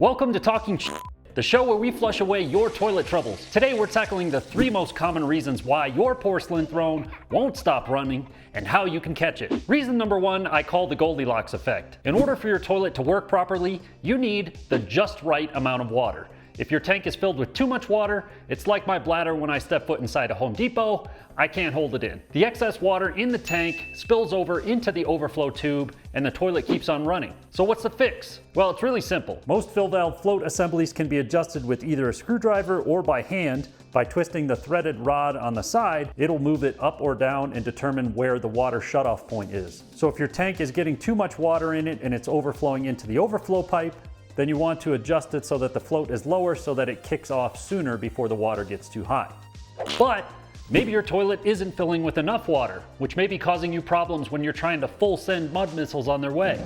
Welcome to Talking Shit, the show where we flush away your toilet troubles. Today we're tackling the 3 most common reasons why your porcelain throne won't stop running and how you can catch it. Reason number 1 I call the Goldilocks effect. In order for your toilet to work properly, you need the just right amount of water. If your tank is filled with too much water, it's like my bladder when I step foot inside a Home Depot. I can't hold it in. The excess water in the tank spills over into the overflow tube and the toilet keeps on running. So what's the fix? Well, it's really simple. Most fill valve float assemblies can be adjusted with either a screwdriver or by hand. By twisting the threaded rod on the side, it'll move it up or down and determine where the water shutoff point is. So if your tank is getting too much water in it and it's overflowing into the overflow pipe, then you want to adjust it so that the float is lower so that it kicks off sooner before the water gets too high. But maybe your toilet isn't filling with enough water, which may be causing you problems when you're trying to full send mud missiles on their way.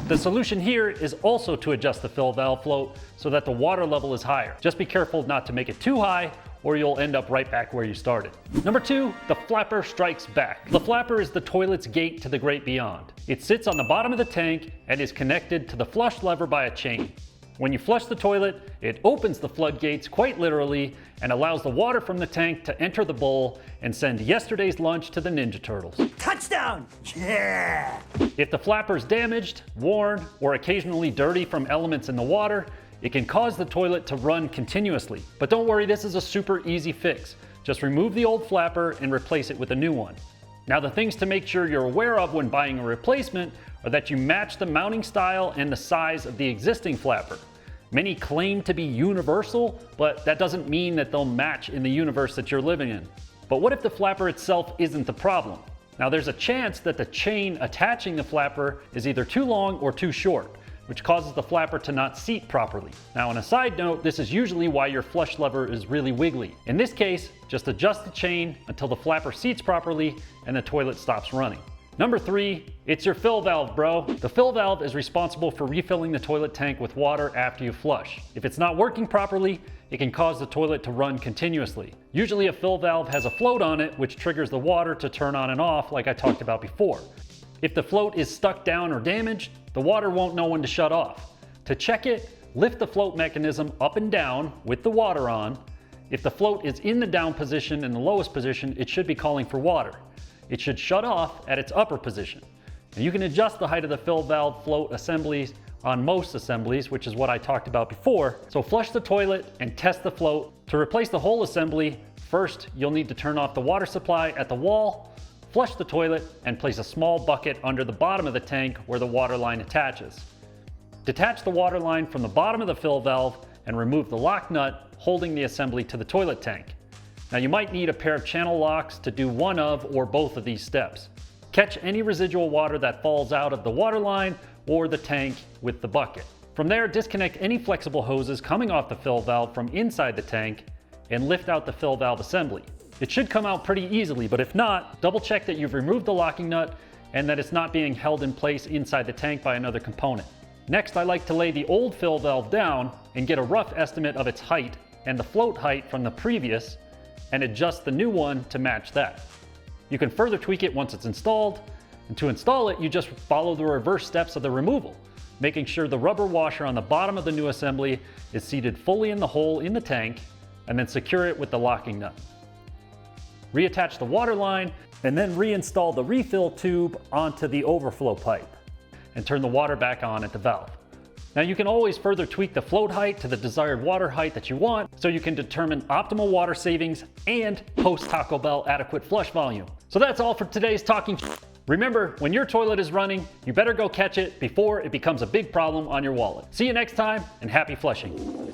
The solution here is also to adjust the fill valve float so that the water level is higher. Just be careful not to make it too high or you'll end up right back where you started. Number 2, the flapper strikes back. The flapper is the toilet's gate to the great beyond. It sits on the bottom of the tank and is connected to the flush lever by a chain. When you flush the toilet, it opens the floodgates quite literally and allows the water from the tank to enter the bowl and send yesterday's lunch to the Ninja Turtles. Touchdown! Yeah! If the flapper is damaged, worn, or occasionally dirty from elements in the water, it can cause the toilet to run continuously. But don't worry, this is a super easy fix. Just remove the old flapper and replace it with a new one. Now the things to make sure you're aware of when buying a replacement are that you match the mounting style and the size of the existing flapper. Many claim to be universal, but that doesn't mean that they'll match in the universe that you're living in. But what if the flapper itself isn't the problem? Now there's a chance that the chain attaching the flapper is either too long or too short, which causes the flapper to not seat properly. Now on a side note, this is usually why your flush lever is really wiggly. In this case, just adjust the chain until the flapper seats properly and the toilet stops running. Number 3, it's your fill valve, bro. The fill valve is responsible for refilling the toilet tank with water after you flush. If it's not working properly, it can cause the toilet to run continuously. Usually a fill valve has a float on it, which triggers the water to turn on and off like I talked about before. If the float is stuck down or damaged, the water won't know when to shut off. To check it, lift the float mechanism up and down with the water on. If the float is in the down position in the lowest position, it should be calling for water. It should shut off at its upper position. And you can adjust the height of the fill valve float assemblies on most assemblies, which is what I talked about before. So flush the toilet and test the float. To replace the whole assembly, first you'll need to turn off the water supply at the wall, flush the toilet, and place a small bucket under the bottom of the tank where the water line attaches. Detach the water line from the bottom of the fill valve and remove the lock nut holding the assembly to the toilet tank. Now you might need a pair of channel locks to do one of or both of these steps. Catch any residual water that falls out of the water line or the tank with the bucket. From there, disconnect any flexible hoses coming off the fill valve from inside the tank and lift out the fill valve assembly. It should come out pretty easily, but if not, double check that you've removed the locking nut and that it's not being held in place inside the tank by another component. Next, I like to lay the old fill valve down and get a rough estimate of its height and the float height from the previous and adjust the new one to match that. You can further tweak it once it's installed, and to install it, you just follow the reverse steps of the removal, making sure the rubber washer on the bottom of the new assembly is seated fully in the hole in the tank, and then secure it with the locking nut. Reattach the water line, And then reinstall the refill tube onto the overflow pipe. and turn the water back on at the valve. Now you can always further tweak the float height to the desired water height that you want so you can determine optimal water savings and post Taco Bell adequate flush volume. So that's all for today's Talking Shit. Remember, when your toilet is running, you better go catch it before it becomes a big problem on your wallet. See you next time and happy flushing.